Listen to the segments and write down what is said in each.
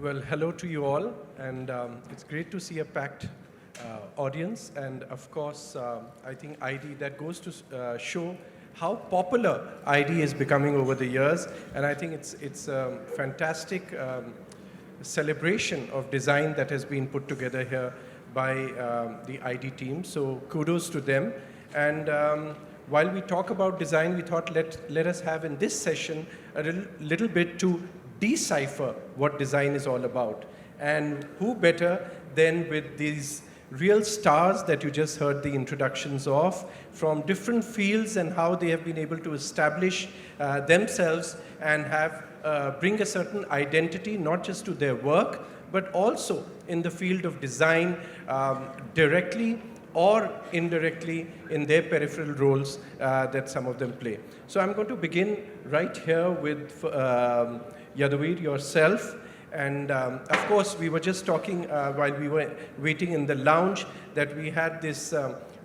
Well, hello to you all, and it's great to see a packed audience. And of course, I think ID, that goes to show how popular ID is becoming over the years. And I think it's a fantastic celebration of design that has been put together here by the ID team. So kudos to them. And while we talk about design, we thought let us have in this session a little bit to decipher what design is all about. And who better than with these real stars that you just heard the introductions of from different fields and how they have been able to establish themselves and have bring a certain identity, not just to their work, but also in the field of design directly or indirectly in their peripheral roles that some of them play. So I'm going to begin right here with Yadavir, yourself. And of course, we were just talking while we were waiting in the lounge that we had this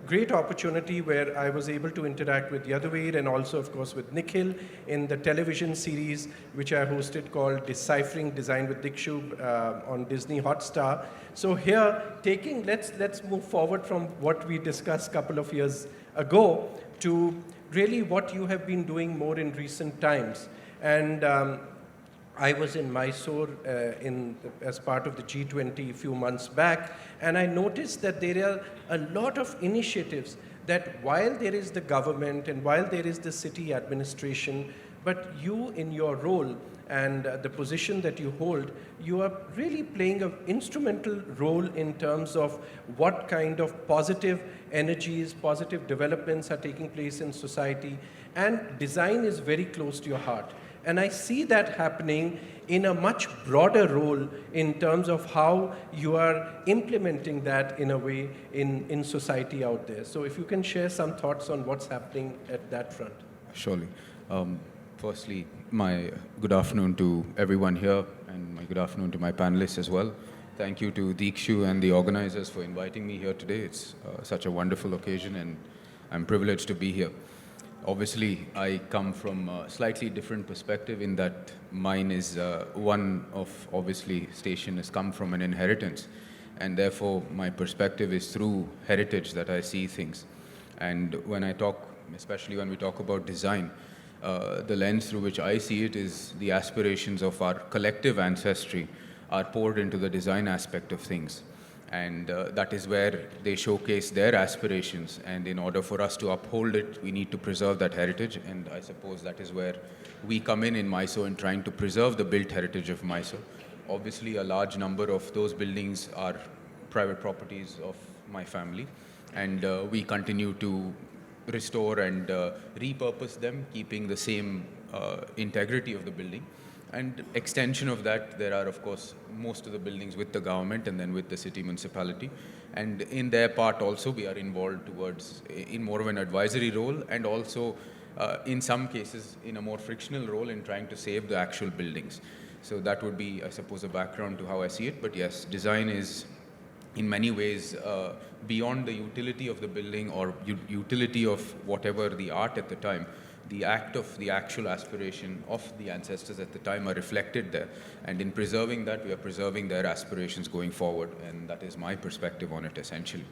great opportunity where I was able to interact with Yadavir and also, of course, with Nikhil in the television series which I hosted called Deciphering Design with Dikshu on Disney Hotstar. So here, let's move forward from what we discussed a couple of years ago to really what you have been doing more in recent times. And I was in Mysore as part of the G20 a few months back, and I noticed that there are a lot of initiatives that while there is the government and while there is the city administration, but you in your role and the position that you hold, you are really playing an instrumental role in terms of what kind of positive energies, positive developments are taking place in society, and design is very close to your heart. And I see that happening in a much broader role in terms of how you are implementing that in a way in society out there. So if you can share some thoughts on what's happening at that front. Surely. Firstly, my good afternoon to everyone here and my good afternoon to my panelists as well. Thank you to Dikshu and the organizers for inviting me here today. It's such a wonderful occasion and I'm privileged to be here. Obviously, I come from a slightly different perspective in that mine is one of, obviously, station has come from an inheritance. And therefore, my perspective is through heritage that I see things. And when I talk, especially when we talk about design, the lens through which I see it is the aspirations of our collective ancestry are poured into the design aspect of things. And that is where they showcase their aspirations. And in order for us to uphold it, we need to preserve that heritage. And I suppose that is where we come in Mysore in trying to preserve the built heritage of Mysore. Obviously, a large number of those buildings are private properties of my family. And we continue to restore and repurpose them, keeping the same integrity of the building. And extension of that, there are, of course, most of the buildings with the government and then with the city municipality. And in their part also, we are involved towards in more of an advisory role and also in some cases in a more frictional role in trying to save the actual buildings. So that would be, I suppose, a background to how I see it. But yes, design is in many ways beyond the utility of the building or utility of whatever the art at the time. The act of the actual aspiration of the ancestors at the time are reflected there. And in preserving that, we are preserving their aspirations going forward. And that is my perspective on it, essentially.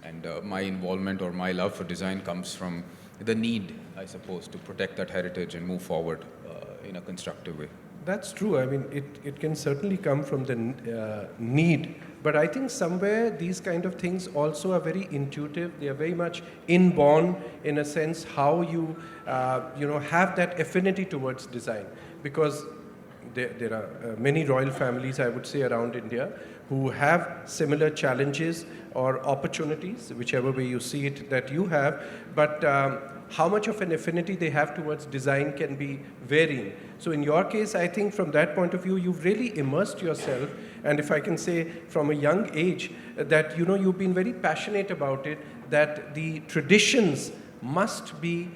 And my involvement or my love for design comes from the need, I suppose, to protect that heritage and move forward in a constructive way. That's true. I mean, it can certainly come from the need. But I think somewhere these kind of things also are very intuitive. They are very much inborn in a sense how you, have that affinity towards design. Because there are many royal families, I would say, around India who have similar challenges or opportunities, whichever way you see it, that you have. But how much of an affinity they have towards design can be varying. So in your case, I think from that point of view, you've really immersed yourself. And if I can say from a young age that, you've been very passionate about it, that the traditions must be,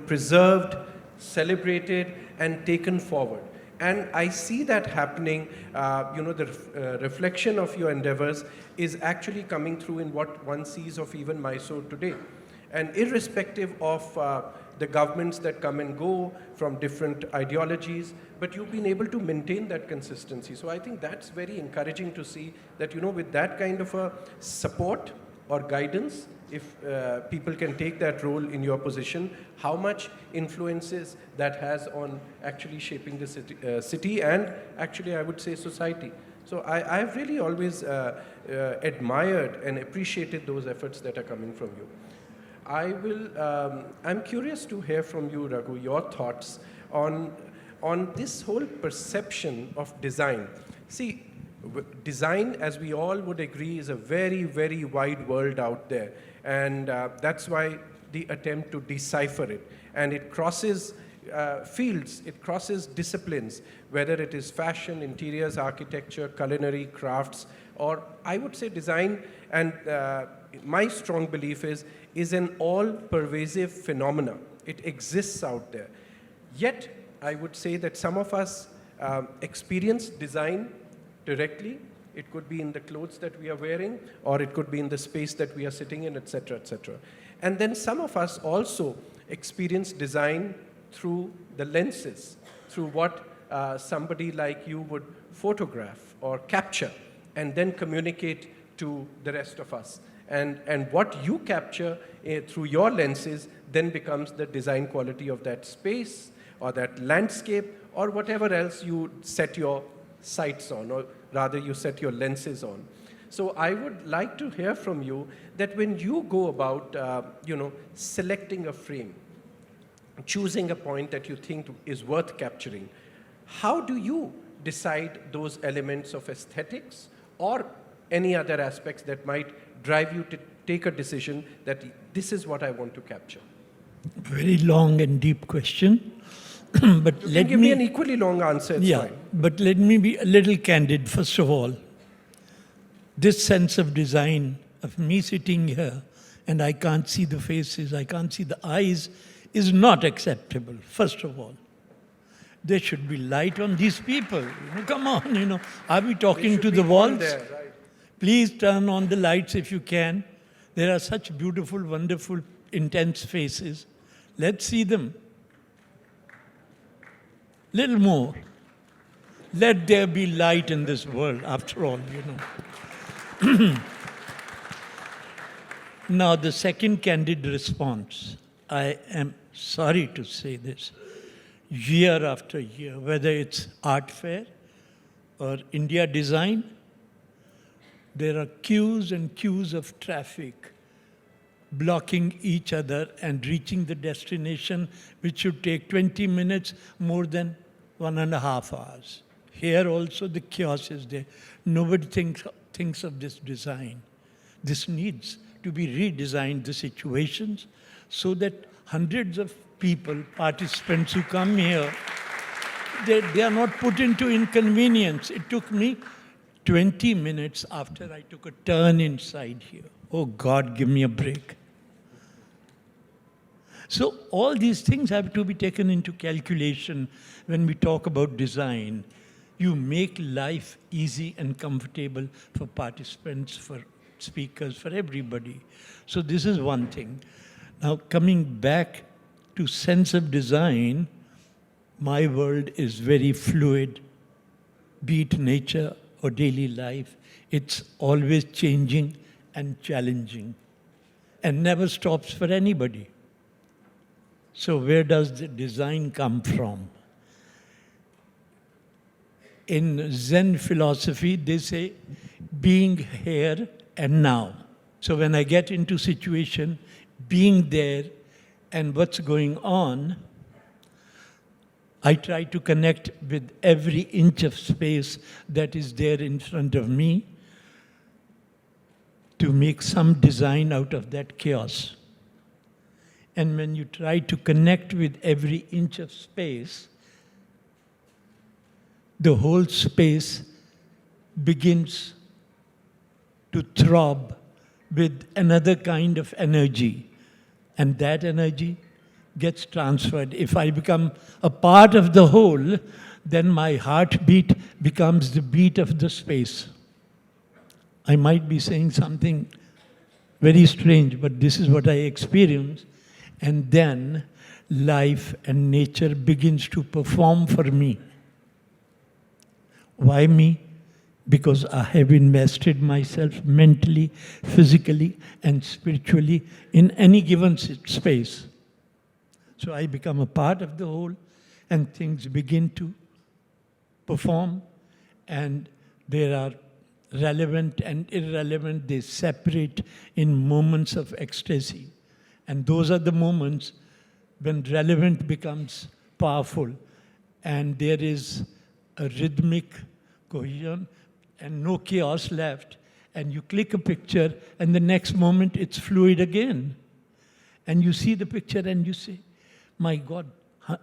preserved, celebrated, and taken forward. And I see that happening, the reflection of your endeavors is actually coming through in what one sees of even Mysore today. And irrespective of the governments that come and go from different ideologies, but you've been able to maintain that consistency. So I think that's very encouraging to see that, with that kind of a support or guidance, if people can take that role in your position, how much influences that has on actually shaping the city and actually, I would say, society. So I've really always admired and appreciated those efforts that are coming from you. I'm curious to hear from you, Raghu, your thoughts on this whole perception of design. See, design, as we all would agree, is a very, very wide world out there. And that's why the attempt to decipher it. And it crosses fields, it crosses disciplines, whether it is fashion, interiors, architecture, culinary, crafts, or I would say design, and my strong belief is an all-pervasive phenomena. It exists out there. Yet, I would say that some of us experience design directly. It could be in the clothes that we are wearing, or it could be in the space that we are sitting in, etc., etc. And then some of us also experience design through the lenses, through what somebody like you would photograph or capture and then communicate to the rest of us. And what you capture through your lenses then becomes the design quality of that space or that landscape or whatever else you set your sights on, or rather you set your lenses on. So I would like to hear from you that when you go about, selecting a frame, choosing a point that you think is worth capturing, how do you decide those elements of aesthetics or any other aspects that might drive you to take a decision that this is what I want to capture? Very long and deep question. But you can give me an equally long answer, it's fine. But let me be a little candid, first of all. This sense of design, of me sitting here, and I can't see the faces, I can't see the eyes, is not acceptable, first of all. There should be light on these people. Come on, are we talking to the walls? There, right. Please turn on the lights if you can. There are such beautiful, wonderful, intense faces. Let's see them. Little more. Let there be light in this world, after all, Now, the second candid response. I am sorry to say this. Year after year, whether it's art fair or India design, there are queues and queues of traffic blocking each other and reaching the destination, which should take 20 minutes, more than 1.5 hours. Here also the chaos is there. Nobody thinks of this design. This needs to be redesigned, the situations, so that hundreds of people, participants who come here, they are not put into inconvenience. It took me 20 minutes after I took a turn inside here. Oh God, give me a break. So all these things have to be taken into calculation when we talk about design. You make life easy and comfortable for participants, for speakers, for everybody. So this is one thing. Now coming back to sense of design, my world is very fluid, be it nature or daily life. It's always changing and challenging and never stops for anybody. So where does the design come from? In Zen philosophy, they say, being here and now. So when I get into situation, being there and what's going on, I try to connect with every inch of space that is there in front of me to make some design out of that chaos. And when you try to connect with every inch of space, the whole space begins to throb with another kind of energy. And that energy gets transferred. If I become a part of the whole, then my heartbeat becomes the beat of the space. I might be saying something Very strange, but this is what I experienced. And then life and nature begins to perform for me. Why me? Because I have invested myself mentally, physically, and spiritually in any given space. So I become a part of the whole, and things begin to perform, and there are relevant and irrelevant, they separate in moments of ecstasy. And those are the moments when relevant becomes powerful, and there is a rhythmic cohesion and no chaos left, and you click a picture, and the next moment it's fluid again. And you see the picture and you say, my God,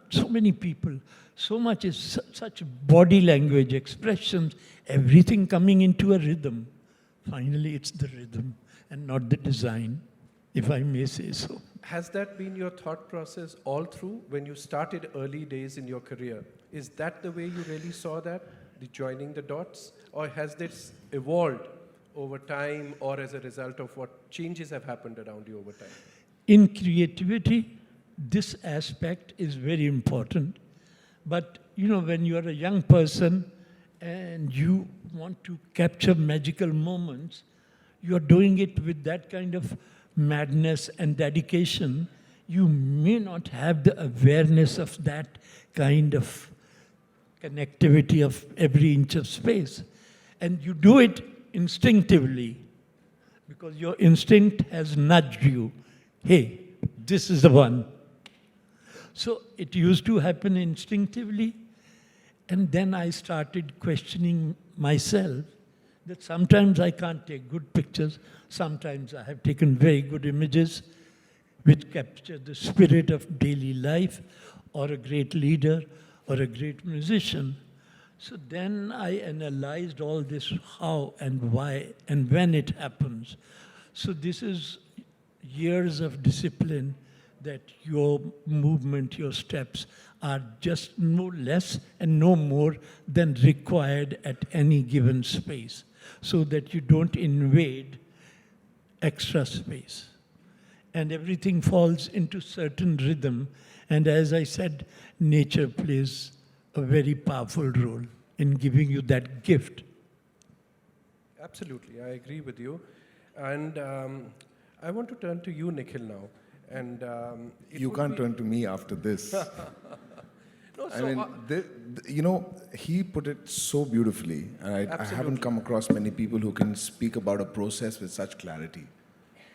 so many people, so much is such body language, expressions, everything coming into a rhythm. Finally, it's the rhythm and not the design, if I may say so. Has that been your thought process all through when you started early days in your career? Is that the way you really saw that, the joining the dots? Or has this evolved over time or as a result of what changes have happened around you over time? In creativity, this aspect is very important. But, you know, when you are a young person and you want to capture magical moments, you are doing it with that kind of madness and dedication. You may not have the awareness of that kind of connectivity of every inch of space. And you do it instinctively because your instinct has nudged you. Hey, this is the one. So it used to happen instinctively, and then I started questioning myself that sometimes I can't take good pictures, sometimes I have taken very good images which capture the spirit of daily life or a great leader or a great musician. So then I analyzed all this, how and why and when it happens. So this is years of discipline, that your movement, your steps are just no less and no more than required at any given space, so that you don't invade extra space. And everything falls into certain rhythm. And as I said, nature plays a very powerful role in giving you that gift. Absolutely, I agree with you. And I want to turn to you, Nikhil, now. And You can't turn to me after this. No, I so, mean, you know, he put it so beautifully, and I haven't Absolutely. come across many people who can speak about a process with such clarity.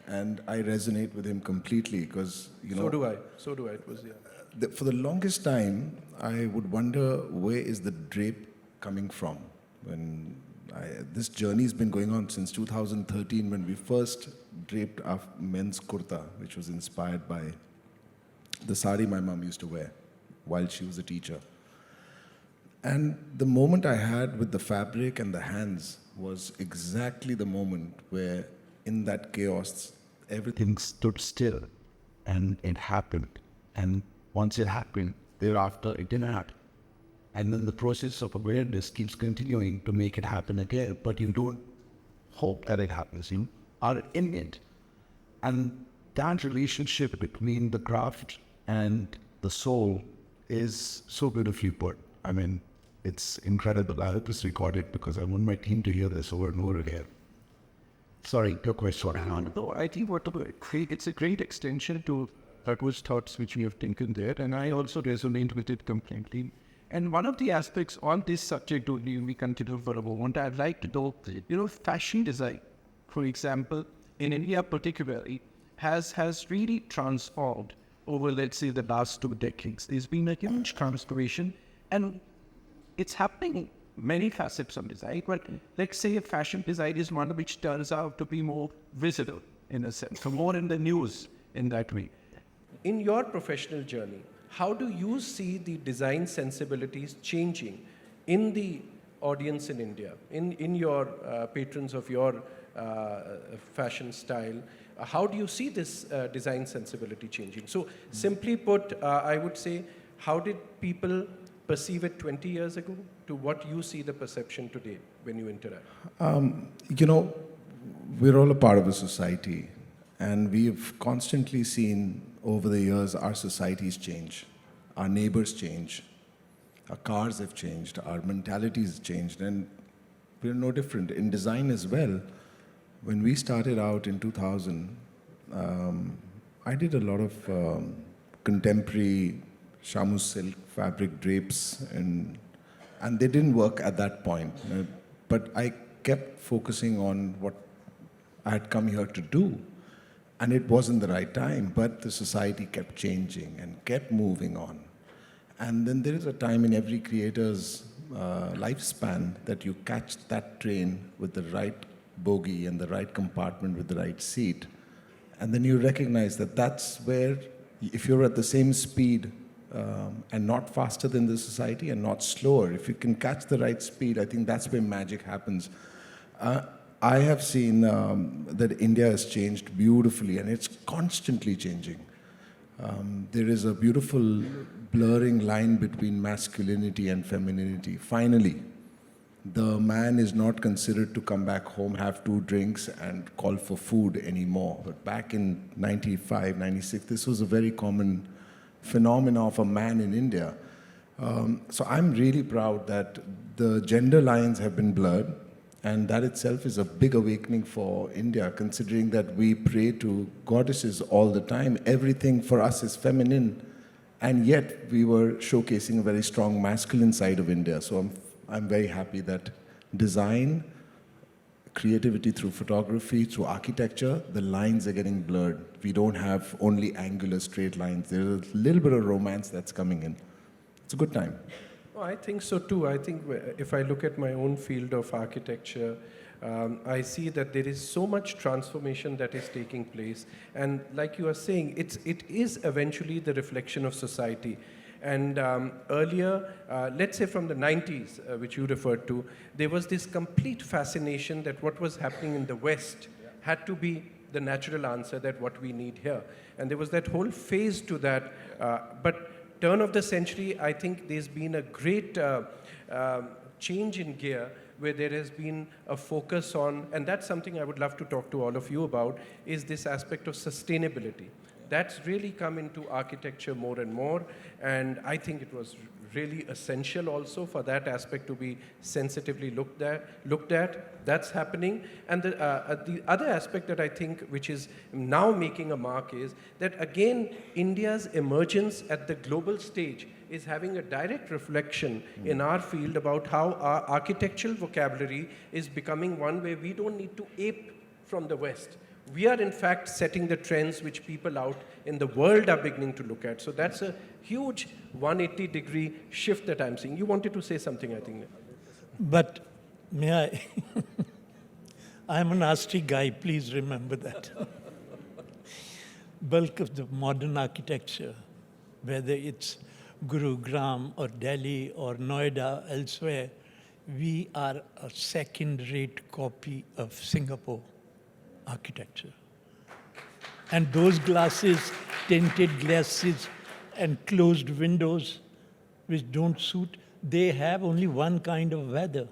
And I resonate with him completely because, you know, so do I. So do I. It was, yeah. for the longest time, I would wonder where is the drape coming from. This journey has been going on since 2013 when we first draped our men's kurta, which was inspired by the sari my mom used to wear while she was a teacher. And the moment I had with the fabric and the hands was exactly the moment where, in that chaos, everything stood still and it happened. And once it happened, thereafter it didn't happen. And then the process of awareness keeps continuing to make it happen again, but you don't hope that it happens. You are in it. And that relationship between the craft and the soul is so beautifully put. I mean, it's incredible. I hope this recorded because I want my team to hear this over and over again. Sorry, your question. No, I think it's a great extension to Raghu's thoughts which we have taken there, and I also resonate with it completely. And one of the aspects on this subject only we continue for a moment, I'd like to know, fashion design, for example, in India particularly, has really transformed over, let's say, the last 2 decades. There's been a huge transformation, and it's happening in many facets of design, but let's say a fashion design is one which turns out to be more visible, in a sense, more in the news in that way. In your professional journey, how do you see the design sensibilities changing in the audience in India, in your patrons of your fashion style? How do you see this design sensibility changing? So simply put, I would say, how did people perceive it 20 years ago to what you see the perception today when you interact? You know, we're all a part of a society, And we've constantly seen over the years our societies change, our neighbors change, our cars have changed, our mentalities changed, and we're no different. In design as well, when we started out in 2000, I did a lot of contemporary shamu silk fabric drapes, and they didn't work at that point. But I kept focusing on what I had come here to do. And it wasn't the right time, but the society kept changing and kept moving on. And then there is a time in every creator's lifespan that you catch that train with the right bogie and the right compartment with the right seat. And then you recognize that that's where, if you're at the same speed and not faster than the society and not slower, if you can catch the right speed, I think that's where magic happens. I have seen that India has changed beautifully, and it's constantly changing. There is a beautiful blurring line between masculinity and femininity. Finally, the man is not considered to come back home, have 2 drinks, and call for food anymore. But back in 95, 96, this was a very common phenomenon of a man in India. So I'm really proud that the gender lines have been blurred. And that itself is a big awakening for India, considering that we pray to goddesses all the time. Everything for us is feminine, and yet we were showcasing a very strong masculine side of India. So I'm very happy that design, creativity through photography, through architecture, the lines are getting blurred. We don't have only angular straight lines. There's a little bit of romance that's coming in. It's a good time. I think so too. I think if I look at my own field of architecture, I see that there is so much transformation that is taking place. And like you are saying, it is eventually the reflection of society. And earlier, let's say from the 90s, which you referred to, there was this complete fascination that what was happening in the West had to be the natural answer, that what we need here. And there was that whole phase to that. But turn of the century, I think there's been a great change in gear, where there has been a focus on, and that's something I would love to talk to all of you about, is this aspect of sustainability. That's really come into architecture more and more, and I think it was really essential also for that aspect to be sensitively looked at. That's happening. And the other aspect that I think, which is now making a mark, is that again, India's emergence at the global stage is having a direct reflection in our field about how our architectural vocabulary is becoming one where we don't need to ape from the West. We are in fact setting the trends which people out in the world are beginning to look at. So that's a huge 180-degree shift that I'm seeing. You wanted to say something, I think. But may I? I'm a nasty guy, please remember that. Bulk of the modern architecture, whether it's Gurugram or Delhi or Noida, elsewhere, we are a second-rate copy of Singapore architecture. And those glasses, tinted glasses, and closed windows, which don't suit, they have only one kind of weather,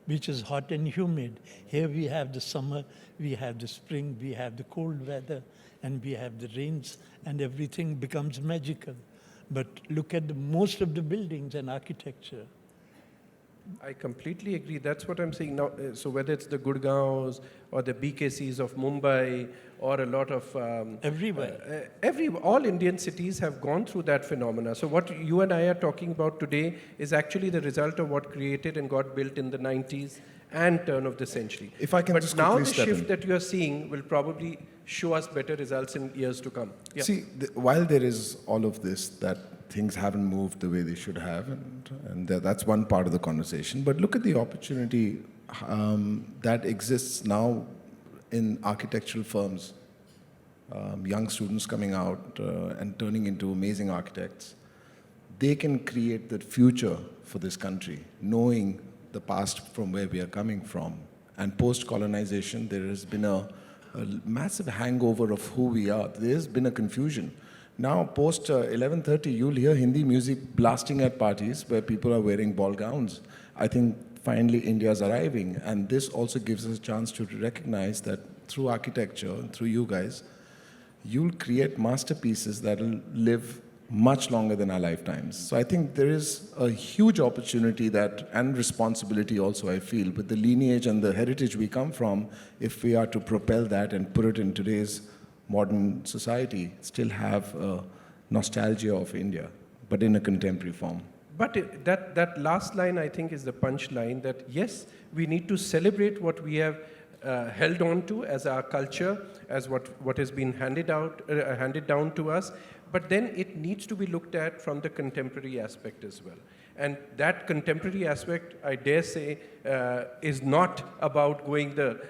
which is hot and humid. Here we have the summer, we have the spring, we have the cold weather, and we have the rains, and everything becomes magical. But look at most of the buildings and architecture. I completely agree. That's what I'm saying now. So whether it's the Gurgaons or the BKCs of Mumbai or a lot of Everywhere. all Indian cities have gone through that phenomena. So what you and I are talking about today is actually the result of what created and got built in the 90s and turn of the century. If I can but just now quickly the step shift in. that you are seeing will probably show us better results in years to come. Yeah. See, while there is all of this, that things haven't moved the way they should have, and that's one part of the conversation. But look at the opportunity that exists now in architectural firms. Young students coming out and turning into amazing architects. They can create the future for this country, knowing the past from where we are coming from. And post-colonization, there has been a massive hangover of who we are. There's been a confusion. Now, post 11:30, you'll hear Hindi music blasting at parties where people are wearing ball gowns. I think finally India's arriving, and this also gives us a chance to recognize that through architecture, through you guys, you'll create masterpieces that will live much longer than our lifetimes. So I think there is a huge opportunity that, and responsibility also, I feel, with the lineage and the heritage we come from, if we are to propel that and put it in today's modern society, still have a nostalgia of India, but in a contemporary form. But that last line, I think, is the punch line that, yes, we need to celebrate what we have held on to as our culture, as what has been handed down to us, but then it needs to be looked at from the contemporary aspect as well. And that contemporary aspect, I dare say, is not about going the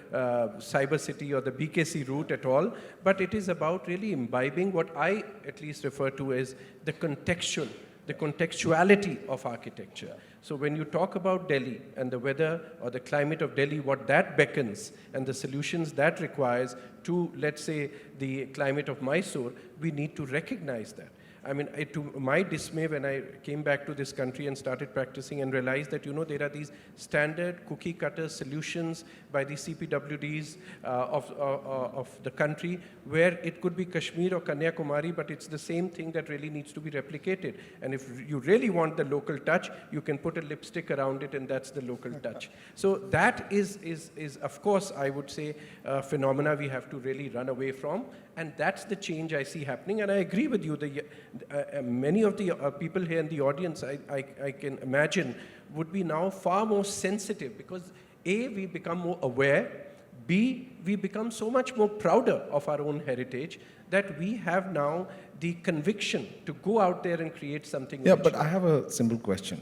cyber city or the BKC route at all, but it is about really imbibing what I at least refer to as the contextuality of architecture. So when you talk about Delhi and the weather or the climate of Delhi, what that beckons and the solutions that requires to, let's say, the climate of Mysore, we need to recognize that. I mean, to my dismay, when I came back to this country and started practicing and realized that, there are these standard cookie-cutter solutions by the CPWDs of the country, where it could be Kashmir or Kanyakumari, but it's the same thing that really needs to be replicated. And if you really want the local touch, you can put a lipstick around it, and that's the local touch. So that is of course, I would say, a phenomena we have to really run away from. And that's the change I see happening. And I agree with you. Many of the people here in the audience, I can imagine, would be now far more sensitive because A, we become more aware, B, we become so much more prouder of our own heritage that we have now the conviction to go out there and create something. Yeah, but I have a simple question.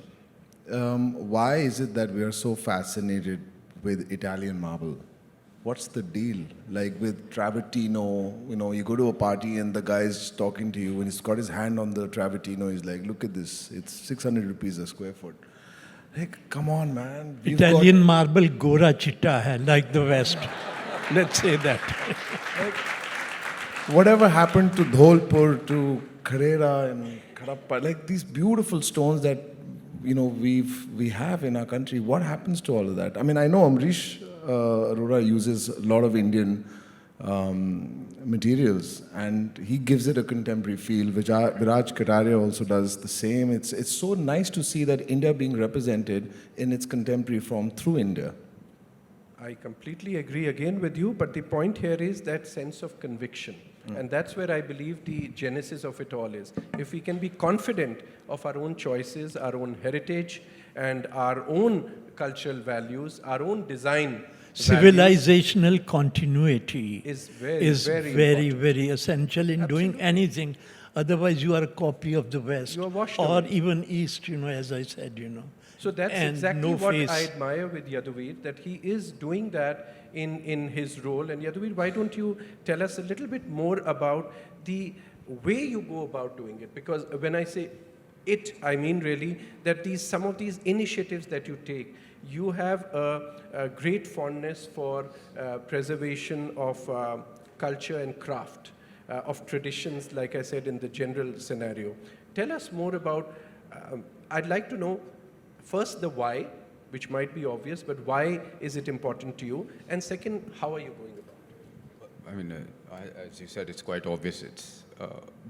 Why is it that we are so fascinated with Italian marble? What's the deal? Like with Travertino, you go to a party and the guy's talking to you and he's got his hand on the Travertino. He's like, look at this. It's 600 rupees a square foot. Like, come on, man. Italian marble gora chitta hai, like the West. Let's say that. Whatever happened to Dholpur, to Kharera and Kharappa, like these beautiful stones that, we have in our country. What happens to all of that? I mean, I know Amrish Arora uses a lot of Indian materials, and he gives it a contemporary feel. Viraj Kataria also does the same. It's so nice to see that India being represented in its contemporary form through India. I completely agree again with you, but the point here is that sense of conviction. And that's where I believe the genesis of it all is. If we can be confident of our own choices, our own heritage, and our own cultural values, our own design civilizational continuity is very essential in doing anything. Otherwise, you are a copy of the West You are washed or away. even East, as I said, So that's And exactly no what face. I admire with Yaduvir, that he is doing that in his role. And Yaduvir, why don't you tell us a little bit more about the way you go about doing it? Because when I say it, I mean really that some of these initiatives that you take, you have a great fondness for preservation of culture and craft, of traditions, like I said, in the general scenario. Tell us more about, I'd like to know, first, the why, which might be obvious, but why is it important to you? And second, how are you going about it? I mean, as you said, it's quite obvious. It's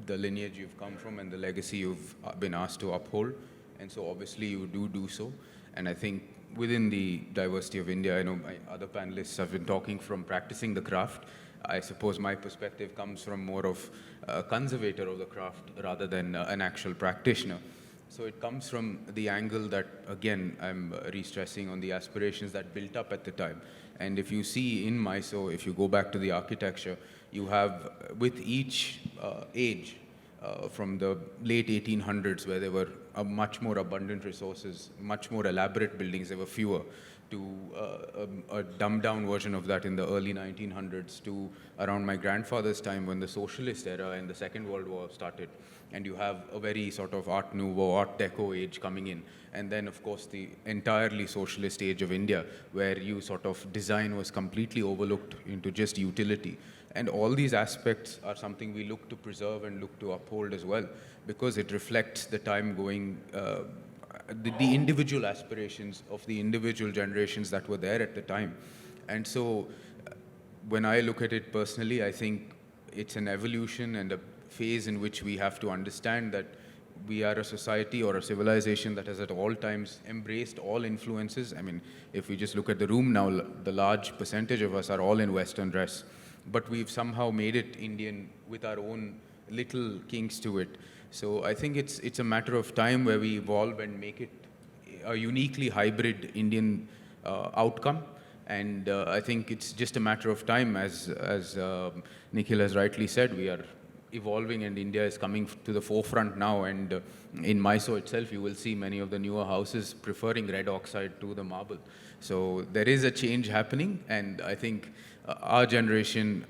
the lineage you've come from and the legacy you've been asked to uphold. And so obviously you do so. And I think within the diversity of India, I know my other panelists have been talking from practicing the craft. I suppose my perspective comes from more of a conservator of the craft rather than an actual practitioner. So it comes from the angle that, again, I'm re-stressing on the aspirations that built up at the time. And if you see in Mysore, if you go back to the architecture, you have, with each age, from the late 1800s, where there were much more abundant resources, much more elaborate buildings, there were fewer, to a dumbed-down version of that in the early 1900s, to around my grandfather's time when the socialist era and the Second World War started. And you have a very sort of Art Nouveau, Art Deco age coming in. And then, of course, the entirely socialist age of India, where you sort of design was completely overlooked into just utility. And all these aspects are something we look to preserve and look to uphold as well, because it reflects the time going, the individual aspirations of the individual generations that were there at the time. And so when I look at it personally, I think it's an evolution and a phase in which we have to understand that we are a society or a civilization that has at all times embraced all influences. I mean, if we just look at the room now, the large percentage of us are all in Western dress, but we've somehow made it Indian with our own little kinks to it. So I think it's a matter of time where we evolve and make it a uniquely hybrid Indian outcome. And I think it's just a matter of time, as Nikhil has rightly said, we are evolving and India is coming to the forefront now. And in Mysore itself, you will see many of the newer houses preferring red oxide to the marble. So there is a change happening, and I think our generation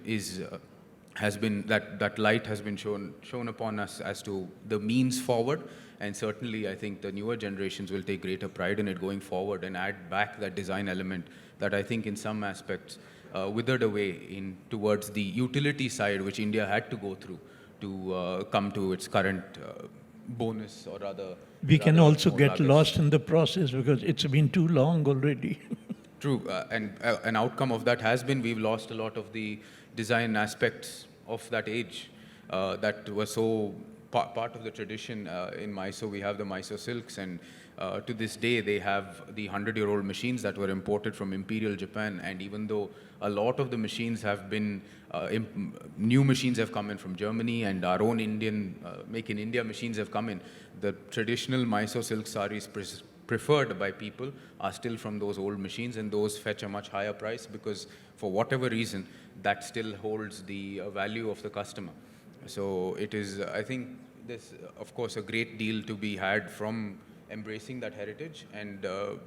has been, that light has been shown upon us as to the means forward. And certainly, I think the newer generations will take greater pride in it going forward and add back that design element that I think in some aspects withered away towards the utility side, which India had to go through to come to its current bonus or rather. We can also get lost in the process because it's been too long already. True, and an outcome of that has been we've lost a lot of the design aspects of that age that was so part of the tradition. In Mysore, we have the Mysore silks, and to this day, they have the 100-year-old machines that were imported from Imperial Japan. And even though a lot of the machines have been, new machines have come in from Germany, and our own Indian, Make in India machines have come in, the traditional Mysore silk saris preferred by people are still from those old machines, and those fetch a much higher price because for whatever reason, that still holds the value of the customer. So it is, I think, there's, of course, a great deal to be had from embracing that heritage and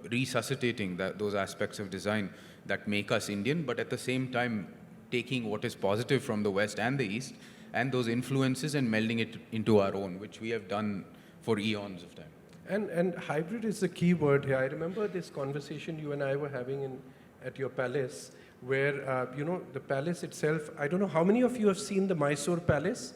resuscitating those aspects of design that make us Indian, but at the same time, taking what is positive from the West and the East and those influences and melding it into our own, which we have done for eons of time. And hybrid is the key word here. I remember this conversation you and I were having at your palace, where, the palace itself, I don't know how many of you have seen the Mysore Palace?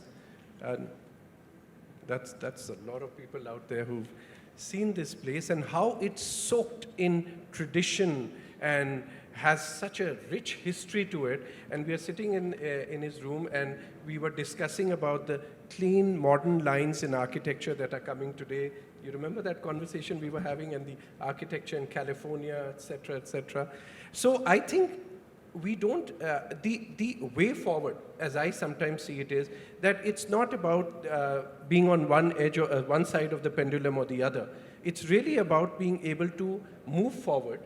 That's a lot of people out there who've seen this place and how it's soaked in tradition and has such a rich history to it. And we are sitting in his room and we were discussing about the clean modern lines in architecture that are coming today. You remember that conversation we were having, and the architecture in California, et cetera, et cetera. So I think we don't, the way forward, as I sometimes see it, is that it's not about being on one edge or one side of the pendulum or the other. It's really about being able to move forward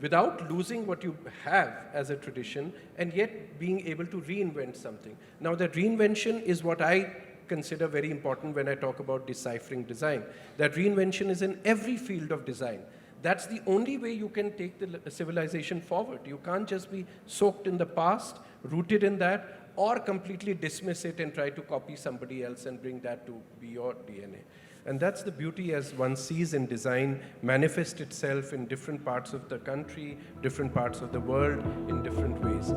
without losing what you have as a tradition and yet being able to reinvent something. Now, that reinvention is what I consider very important when I talk about deciphering design. That reinvention is in every field of design. That's the only way you can take the civilization forward. You can't just be soaked in the past, rooted in that, or completely dismiss it and try to copy somebody else and bring that to be your DNA. And that's the beauty, as one sees in design manifest itself in different parts of the country, different parts of the world, in different ways.